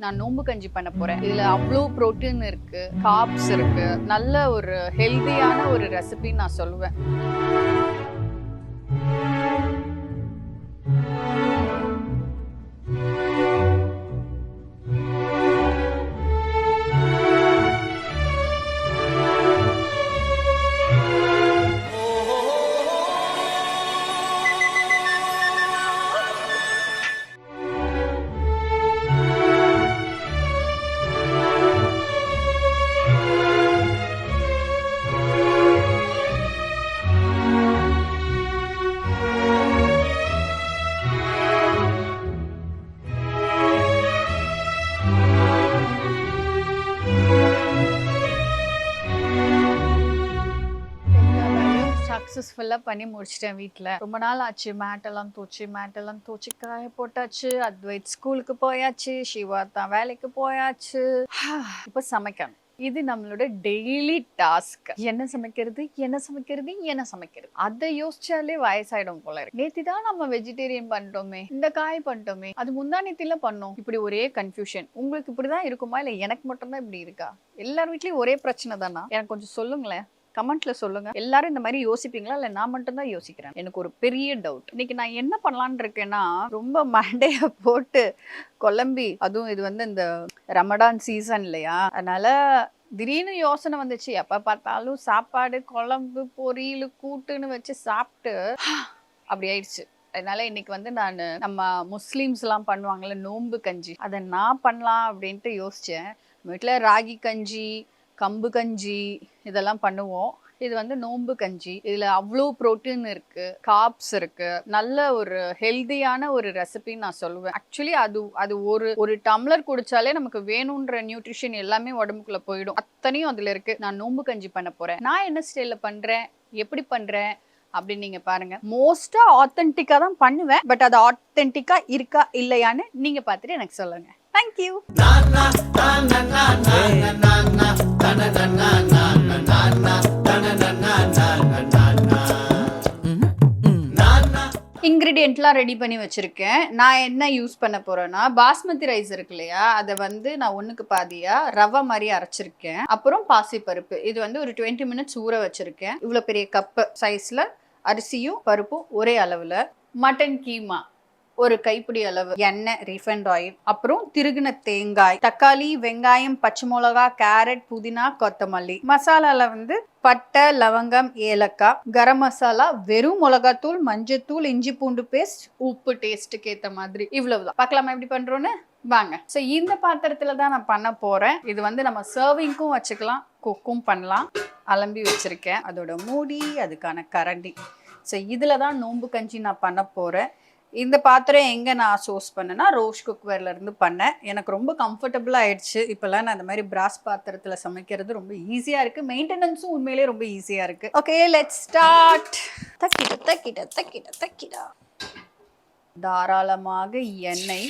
நான் நோம்பு கஞ்சி பண்ண போறேன். இதுல அவ்ளோ புரோட்டீன் இருக்கு, கார்ப்ஸ் இருக்கு. நல்ல ஒரு ஹெல்தியான ஒரு ரெசிபின்னு நான் சொல்லுவேன். சக்ஸஸ்ஃபுல்லா பண்ணி முடிச்சிட்டேன் வீட்ல. ரொம்ப நாள் ஆச்சு. மேட்டெல்லாம் தூச்சி காய போட்டாச்சு. அத்வைத் ஸ்கூலுக்கு போயாச்சு. சிவா தான் வேலைக்கு போயாச்சு. இப்ப சமைக்கணும். இது நம்மளோட டெய்லி டாஸ்க். என்ன சமைக்கிறது. அதை யோசிச்சாலே வயசாயிடும் போல இருக்கு. நேத்து தான் நம்ம வெஜிடேரியன் பண்ணிட்டோமே, இந்த காய் பண்ணிட்டோமே, அது முந்தா நேத்தில பண்ணோம். இப்படி ஒரே கன்ஃபியூஷன். உங்களுக்கு இப்படிதான் இருக்குமா, இல்ல எனக்கு மட்டும் தான் இப்படி இருக்கா? எல்லார் வீட்லயும் ஒரே பிரச்சனை தானா? எனக்கு கொஞ்சம் சொல்லுங்களேன். கமெண்ட்ல சொல்லுங்க. எல்லாரும் இந்த மாதிரி யோசிப்பீங்களா, இல்ல நான் மட்டும் தான் யோசிக்கிறேன்? எனக்கு ஒரு பெரிய டவுட். இன்னைக்கு நான் என்ன பண்ணலான்னு இருக்கேன்னா, ரொம்ப மண்டைய போட்டு குழம்பி, அதுவும் இது வந்து இந்த ரமடான் சீசன் இல்லையா, அதனால திடீர்னு யோசனை வந்துச்சு. எப்ப பார்த்தாலும் சாப்பாடு, குழம்பு, பொரியல், கூட்டுன்னு வச்சு சாப்பிட்டு அப்படி ஆயிடுச்சு. அதனால இன்னைக்கு வந்து நான் நம்ம முஸ்லீம்ஸ் எல்லாம் பண்ணுவாங்கல்ல நோன்பு கஞ்சி, அதை நான் பண்ணலாம் அப்படின்ட்டு யோசிச்சேன். வீட்டில் ராகி கஞ்சி, கம்பு கஞ்சி இதெல்லாம் பண்ணுவோம். இது வந்து நோன்பு கஞ்சி. இதுல அவ்வளோ புரோட்டீன் இருக்கு, கார்ப்ஸ் இருக்கு. நல்ல ஒரு ஹெல்தியான ஒரு ரெசிபின்னு நான் சொல்லுவேன். ஆக்சுவலி அது ஒரு டம்ளர் குடிச்சாலே நமக்கு வேணும்ன்ற நியூட்ரிஷன் எல்லாமே உடம்புக்குள்ள போயிடும். அத்தனையும் அதுல இருக்கு. நான் நோன்பு கஞ்சி பண்ண போறேன். நான் என்ன ஸ்டைல்ல பண்றேன், எப்படி பண்றேன் அப்படின்னு நீங்க பாருங்க. மோஸ்டா ஆத்தென்டிக்கா தான் பண்ணுவேன். பட் அது ஆத்தென்டிக்கா இருக்கா இல்லையான்னு நீங்க பார்த்துட்டு எனக்கு சொல்லுங்க. தேங்க்யூ. இன்கிரீடியன்ட்லாம் ரெடி பண்ணி வச்சிருக்கேன். நான் என்ன யூஸ் பண்ண போறேன்னா, பாஸ்மதி ரைஸ் இருக்கு இல்லையா, அதை வந்து நான் ஒண்ணுக்கு பாதியா ரவை மாதிரி அரைச்சிருக்கேன். அப்புறம் பாசிப்பருப்பு, இது வந்து ஒரு 20 மினிட்ஸ் ஊற வச்சிருக்கேன். இவ்வளோ பெரிய கப்பு சைஸ்ல அரிசியும் பருப்பும் ஒரே அளவுல. மட்டன் கீமா ஒரு கைப்பிடி அளவு, எண்ணெய், ரீஃபைண்ட் ஆயில், அப்புறம் திருகுன தேங்காய், தக்காளி, வெங்காயம், பச்சை மிளகா, கேரட், புதினா, கொத்தமல்லி. மசாலால வந்து பட்டை, லவங்கம், ஏலக்காய், கரம் மசாலா, வெறும் மிளகாத்தூள், மஞ்சத்தூள், இஞ்சி பூண்டு பேஸ்ட், உப்பு டேஸ்ட்டுக்கு ஏற்ற மாதிரி. இவ்வளவுதான். பார்க்கலாமா எப்படி பண்றோன்னு? வாங்க. ஸோ இந்த பாத்திரத்துல தான் நான் பண்ண போறேன். இது வந்து நம்ம சர்விங்க்கும் வச்சுக்கலாம், குக்கும் பண்ணலாம். அலம்பி வச்சிருக்கேன். அதோட மூடி, அதுக்கான கரண்டி. ஸோ இதுல தான் நோன்பு கஞ்சி நான் பண்ண போறேன். இந்த பாத்திரம் எங்கே நான் சோர்ஸ் பண்ணேன்னா, ரோஷ் குக்வேர்ல இருந்து பண்ணேன். எனக்கு ரொம்ப கம்ஃபர்டபுளாக ஆயிடுச்சு. இப்போல்லாம் நான் அந்த மாதிரி பிராஸ் பாத்திரத்தில் சமைக்கிறது ரொம்ப ஈஸியாக இருக்குது. மெயின்டெனன்ஸும் உண்மையிலேயே ரொம்ப ஈஸியாக இருக்குது. Okay, let's start. தக்கிட தாராளமாக எண்ணெய்,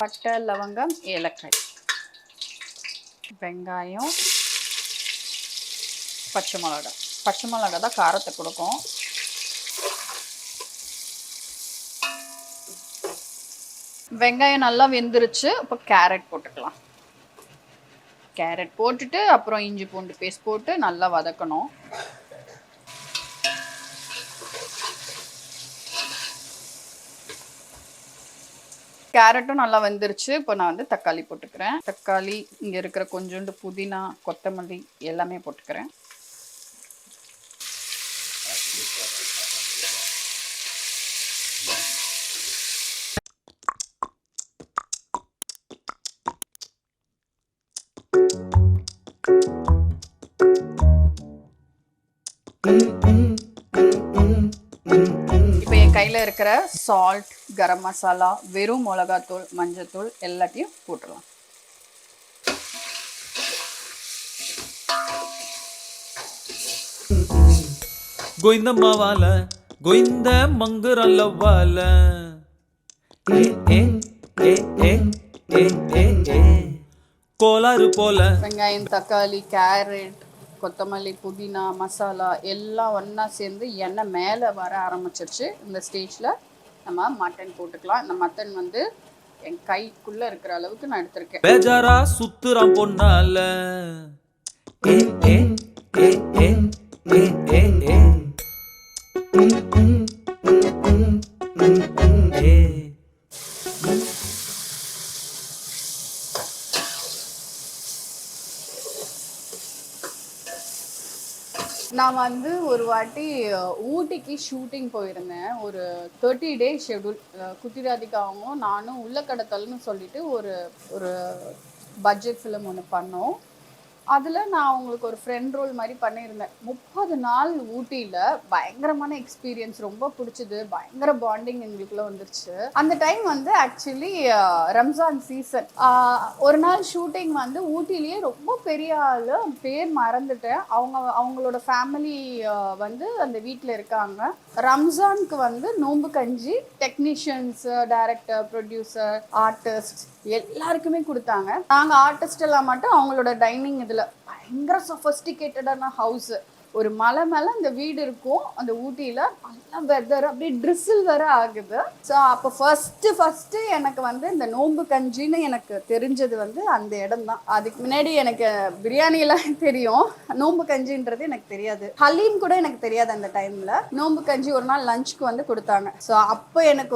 பட்டை, லவங்கம், ஏலக்காய், வெங்காயம், பச்சை மிளகா தான் காரத்தை கொடுக்கும். வெங்காயம் நல்லா வெந்துருச்சு. இப்போ கேரட் போட்டுக்கலாம். கேரட் போட்டுட்டு அப்புறம் இஞ்சி பூண்டு பேஸ்ட் போட்டு நல்லா வதக்கணும். கேரட்டும் நல்லா வெந்துருச்சு. இப்போ நான் வந்து தக்காளி போட்டுக்கிறேன். தக்காளி, இங்கே இருக்கிற கொஞ்சோண்டு புதினா, கொத்தமல்லி எல்லாமே போட்டுக்கிறேன். இப்போ என் கையில் இருக்கிற சால்ட், கரம் மசாலா, வெறும் மிளகாத்தூள், மஞ்சத்தூள் எல்லாத்தையும் போட்டுடலாம். கோயிந்தம்மா வால கோயிந்த மங்குரல்ல வால கோளாறு போல. வெங்காயம், தக்காளி, கேரட், கொத்தமல்லி, புதினா, மசாலா எல்லாம் ஒன்றா சேர்ந்து எண்ணெய் மேலே வர ஆரம்பிச்சிருச்சு. இந்த ஸ்டேஜில் நம்ம மட்டன் போட்டுக்கலாம். இந்த மட்டன் வந்து என் கைக்குள்ள இருக்கிற அளவுக்கு நான் எடுத்திருக்கேன். பேஜாரா சுத்துறான் பொன்னால ஏ ஏ ஏ ஏ ஏ ஏ ஏ ஏ நான் வந்து ஒரு வாட்டி ஊட்டிக்கு ஷூட்டிங் போயிருந்தேன். ஒரு 30 டேஸ் ஷெட்யூல். குட்டி ராதிகாவும் நானும் உள்ள கடத்தல்னு சொல்லிட்டு ஒரு ஒரு பட்ஜெட் ஃபிலிம் ஒன்று பண்ணோம். அதில் நான் அவங்களுக்கு ஒரு ஃப்ரெண்ட் ரோல் மாதிரி பண்ணியிருந்தேன். 30 நாள் ஊட்டியில் பயங்கரமான எக்ஸ்பீரியன்ஸ், ரொம்ப பிடிச்சது, பயங்கர பாண்டிங் எங்களுக்குள்ள வந்துருச்சு. அந்த டைம் வந்து ஆக்சுவலி ரம்ஜான் சீசன். ஒரு நாள் ஷூட்டிங் வந்து ஊட்டிலேயே ரொம்ப பெரிய ஆள், பேர் மறந்துட்டேன், அவங்களோட ஃபேமிலி வந்து அந்த வீட்டில் இருக்காங்க. ரம்ஜானுக்கு வந்து நோன்பு கஞ்சி டெக்னீஷியன்ஸ், டைரக்டர், ப்ரொடியூசர், ஆர்டிஸ்ட் எல்லாருக்குமே கொடுத்தாங்க. நாங்கள் ஆர்டிஸ்ட் எல்லாம் மட்டும் அவங்களோட டைனிங் இதில் பயங்கர சொஃபஸ்டிகேட்டடான ஹவுஸ். ஒரு மலை மேலே அந்த வீடு இருக்கும். அந்த ஊட்டியில் நல்லா வெதர் அப்படியே ட்ரிசில் வேற ஆகுது. ஸோ அப்போ ஃபஸ்ட்டு எனக்கு வந்து இந்த நோன்பு கஞ்சின்னு எனக்கு தெரிஞ்சது வந்து அந்த இடம் தான். அதுக்கு முன்னாடி எனக்கு பிரியாணியெல்லாம் தெரியும், நோன்பு கஞ்சின்றது எனக்கு தெரியாது. ஹலீம் கூட எனக்கு தெரியாது அந்த டைமில். நோன்பு கஞ்சி ஒரு நாள் லஞ்சுக்கு வந்து கொடுத்தாங்க. ஸோ அப்போ எனக்கு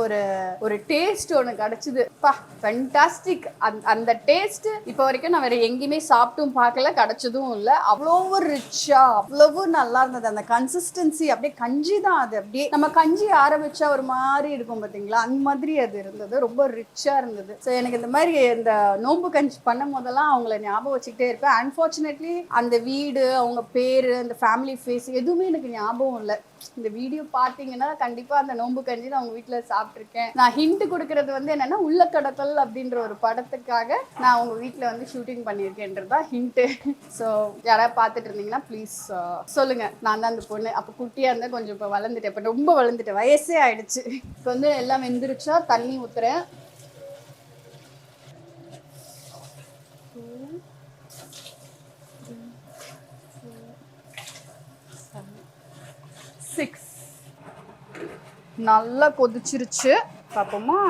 ஒரு டேஸ்ட் ஒன்று கிடச்சிது. பா ஃபென்டாஸ்டிக். அந்த டேஸ்ட்டு இப்போ வரைக்கும் நான் வேறு எங்கேயுமே சாப்பிட்டும் பார்க்கல, கிடச்சதும் இல்லை. அவ்வளோ ரிச்சா, அவ்வளவு நல்லா இருந்தது. அந்த கன்சிஸ்டன்சி அப்படியே கஞ்சி தான். அது அப்படியே நம்ம கஞ்சி ஆரம்பிச்சா ஒரு மாதிரி இருக்கும் பார்த்தீங்களா, அந்த மாதிரி அது இருந்தது. ரொம்ப ரிச்சா இருந்தது. ஸோ எனக்கு இந்த மாதிரி இந்த நோன்பு கஞ்சி பண்ணும் போதெல்லாம் அவங்கள ஞாபகம் வச்சுக்கிட்டே இருப்பேன். அன்ஃபார்ச்சுனேட்லி அந்த வீடு, அவங்க பேரு, அந்த ஃபேமிலி ஃபேஸ் எதுவுமே எனக்கு ஞாபகம் இல்லை. இந்த வீடியோ பார்த்தீங்கன்னா கண்டிப்பாக அந்த நோன்பு கஞ்சி நான் அவங்க வீட்டில் சாப்பிட்ருக்கேன். நான் ஹிண்ட் கொடுக்கறது வந்து என்னென்னா உள்ள கடத்தல் அப்படின்ற ஒரு படத்துக்காக நான் அவங்க வீட்டில் வந்து ஷூட்டிங் பண்ணியிருக்கேன்றது தான் ஹிண்ட்டு. ஸோ யாராவது பார்த்துட்டு இருந்தீங்கன்னா ப்ளீஸ் சொல்லுங்க. நான் தான் அந்த பொண்ணு. அப்போ குட்டியாக இருந்தால் கொஞ்சம் இப்போ வளர்ந்துட்டேன், இப்போ ரொம்ப வளர்ந்துட்டேன், வயசே ஆயிடுச்சு. இப்போ வந்து எல்லாம் வெந்துருச்சா, தண்ணி ஊற்றுறேன். 6 நல்லா கொதிச்சிருச்சு. பார்ப்போமா?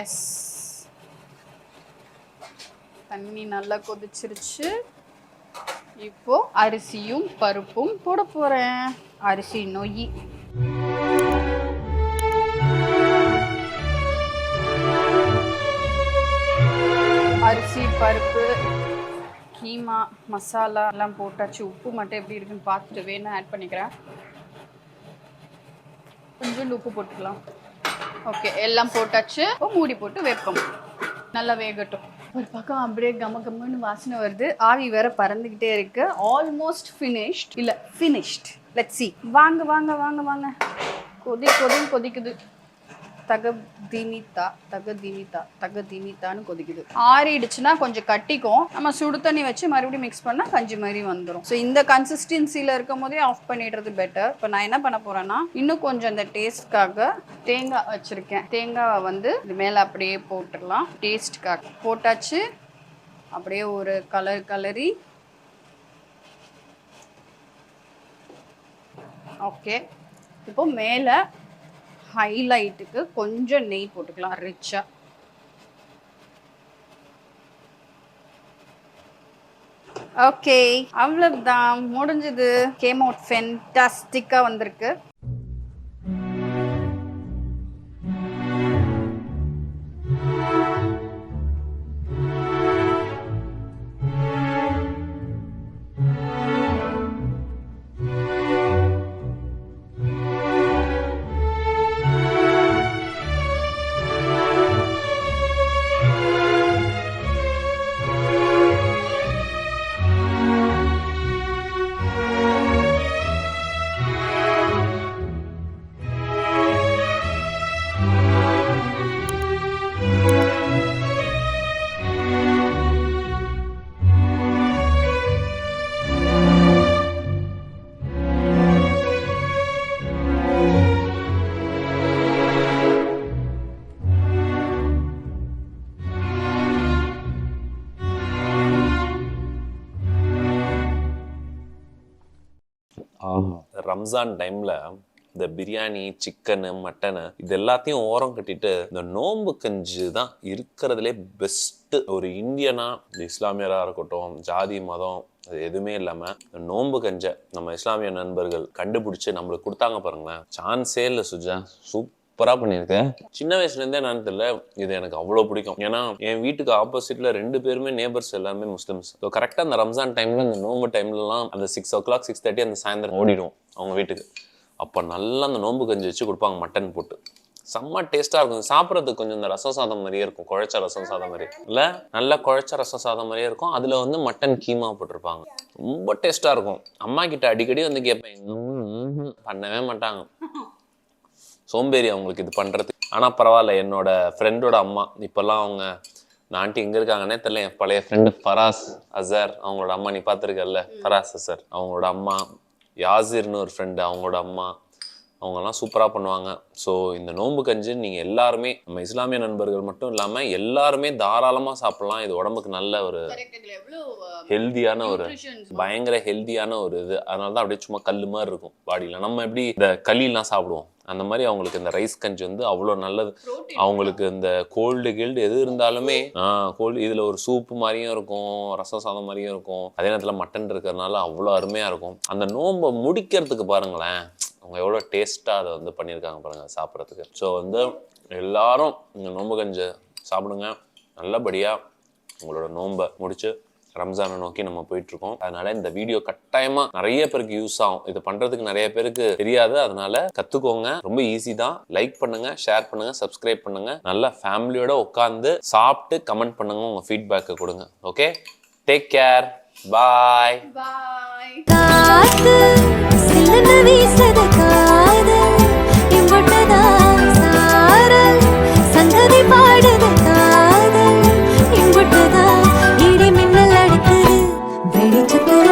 எஸ், தண்ணி நல்லா கொதிச்சிருச்சு. இப்போ அரிசியும் பருப்பும் போட போறேன். அரிசி நொய், அரிசி, பருப்பு, கீமா, மசாலா எல்லாம் போட்டாச்சு. உப்பு மட்டும் எப்படி இருக்குன்னு பார்த்துட்டு வேணும் ஆட் பண்ணிக்கிறேன். கொஞ்சம் உப்பு போட்டுக்கலாம். ஓகே, எல்லாம் போட்டாச்சு. இப்போ மூடி போட்டு வைப்போம், நல்லா வேகட்டும். ஒரு பக்கம் அப்படியே கம கம்முன்னு வாசனை வருது, ஆவி வேற பறந்துக்கிட்டே இருக்கு. ஆல்மோஸ்ட் ஃபினிஷ்ட், இல்லை ஃபினிஷ்ட். Let's see. வாங்க வாங்க வாங்க வாங்க. கொதிக்குது. தக தீமித்தான்னு கொதிக்குது. ஆறிடுச்சுன்னா கொஞ்சம் கட்டிக்கும். நம்ம சுடு தண்ணி வச்சு மறுபடியும் மிக்ஸ் பண்ணால் கஞ்சி மாதிரி வந்துடும். ஸோ இந்த கன்சிஸ்டன்சியில் இருக்கும் போதே ஆஃப் பண்ணிடுறது பெட்டர். இப்போ நான் என்ன பண்ண போகிறேன்னா, இன்னும் கொஞ்சம் இந்த டேஸ்ட்காக தேங்காய் வச்சுருக்கேன். தேங்காவை வந்து இது மேலே அப்படியே போட்டுடலாம். டேஸ்ட்காக போட்டாச்சு. அப்படியே ஒரு கலரி. ஓகே, இப்போ மேலே ஹைலைட்டுக்கு கொஞ்சம் நெய் போட்டுக்கலாம் ரிச்சா. ஓகே, அவ்வளவுதான், முடிஞ்சது. கேம் அவுட் ஃபென்டாஸ்டிக்கா வந்திருக்கு. ரம்ஜான் டைமில் இந்த பிரியாணி, சிக்கனு, மட்டனு இது எல்லாத்தையும் ஓரம் கட்டிட்டு இந்த நோன்பு கஞ்சி தான் இருக்கிறதுலே பெஸ்ட். ஒரு இந்தியனா, இஸ்லாமியரா இருக்கட்டும், ஜாதி மதம் அது எதுவுமே இல்லாம நோன்பு கஞ்ச நம்ம இஸ்லாமிய நண்பர்கள் கண்டுபிடிச்சு நம்மளுக்கு கொடுத்தாங்க பாருங்களேன். சான்ஸே இல்லை சுஜா, சூப்பரா பண்ணியிருக்கேன். சின்ன வயசுல இருந்தே நான் தெரியல, இது எனக்கு அவ்வளவு பிடிக்கும். ஏன்னா என் வீட்டுக்கு ஆப்போசிட்ல 2 பேருமே நேபர்ஸ் எல்லாமே முஸ்லிம்ஸ். ஸோ கரெக்டா அந்த ரம்ஜான் டைம்ல, அந்த நோன்பு டைம்லலாம் அந்த 6 o'clock 6:30 அந்த சாயந்தரம் ஓடிடும் அவங்க வீட்டுக்கு. அப்ப நல்லா அந்த நோன்பு கஞ்சி வச்சு கொடுப்பாங்க, மட்டன் போட்டு. செம்ம டேஸ்டா இருக்கும். சாப்பிட்றதுக்கு கொஞ்சம் இந்த ரசம் சாதம் மாதிரியே இருக்கும், குழைச்ச ரசம் சாதம் மாதிரி இல்ல, நல்லா குழைச்ச ரசம் சாதம் மாதிரியே இருக்கும். அதுல வந்து மட்டன் கீமா போட்டிருப்பாங்க, ரொம்ப டேஸ்டா இருக்கும். அம்மா கிட்ட அடிக்கடி வந்து கேட்பேன், பண்ணவே மாட்டாங்க, சோம்பேறி அவங்களுக்கு இது பண்றது. ஆனா பரவாயில்ல, என்னோட ஃப்ரெண்டோட அம்மா இப்பெல்லாம் அவங்க ஆண்டி எங்க இருக்காங்கன்னே தெரியல. என் பழைய ஃப்ரெண்டு ஃபராஸ் அசர், அவங்களோட அம்மா நீ பார்த்துருக்கல, ஃபராஸ் அசர், அவங்களோட அம்மா. யாசிர்னு ஒரு ஃப்ரெண்டு, அவங்களோட அம்மா. அவங்கெல்லாம் சூப்பராக பண்ணுவாங்க. ஸோ இந்த நோன்பு கஞ்சி நீங்கள் எல்லாருமே, நம்ம இஸ்லாமிய நண்பர்கள் மட்டும் இல்லாமல் எல்லாருமே தாராளமாக சாப்பிடலாம். இது உடம்புக்கு நல்ல ஒரு ஹெல்தியான ஒரு பயங்கர ஹெல்தியான ஒரு இது. அதனால தான் அப்படியே சும்மா கல் மாதிரி இருக்கும் பாடியில். நம்ம எப்படி இந்த களிலாம் சாப்பிடுவோம் அந்த மாதிரி அவங்களுக்கு இந்த ரைஸ் கஞ்சி வந்து அவ்வளோ நல்லது. அவங்களுக்கு இந்த கோல்டு எது இருந்தாலுமே கோல்டு இதில் ஒரு சூப்பு மாதிரியும் இருக்கும், ரசம் சாதம் மாதிரியும் இருக்கும், அதே நேரத்தில் மட்டன் இருக்கிறதுனால அவ்வளோ அருமையாக இருக்கும். அந்த நோன்பை முடிக்கிறதுக்கு பாருங்களேன், அவங்க எவ்வளோ டேஸ்ட்டாக அதை வந்து பண்ணியிருக்காங்க பாருங்கள் சாப்பிட்றதுக்கு. ஸோ வந்து எல்லாரும் இந்த நோன்பு கஞ்சி சாப்பிடுங்க. நல்லபடியாக உங்களோட நோன்பை முடிச்சு ரம்ஜானை நோக்கி நம்ம போயிட்டுருக்கோம். அதனால இந்த வீடியோ கட்டாயமாக நிறைய பேருக்கு யூஸ் ஆகும். இது பண்ணுறதுக்கு நிறைய பேருக்கு தெரியாது, அதனால கற்றுக்கோங்க. ரொம்ப ஈஸி தான். லைக் பண்ணுங்க, ஷேர் பண்ணுங்க, சப்ஸ்கிரைப் பண்ணுங்க. நல்லா ஃபேமிலியோட உட்காந்து சாப்பிட்டு கமெண்ட் பண்ணுங்க, உங்கள் ஃபீட்பேக்கை கொடுங்க. ஓகே, டேக் கேர், பாய். வெளிச்சத்துல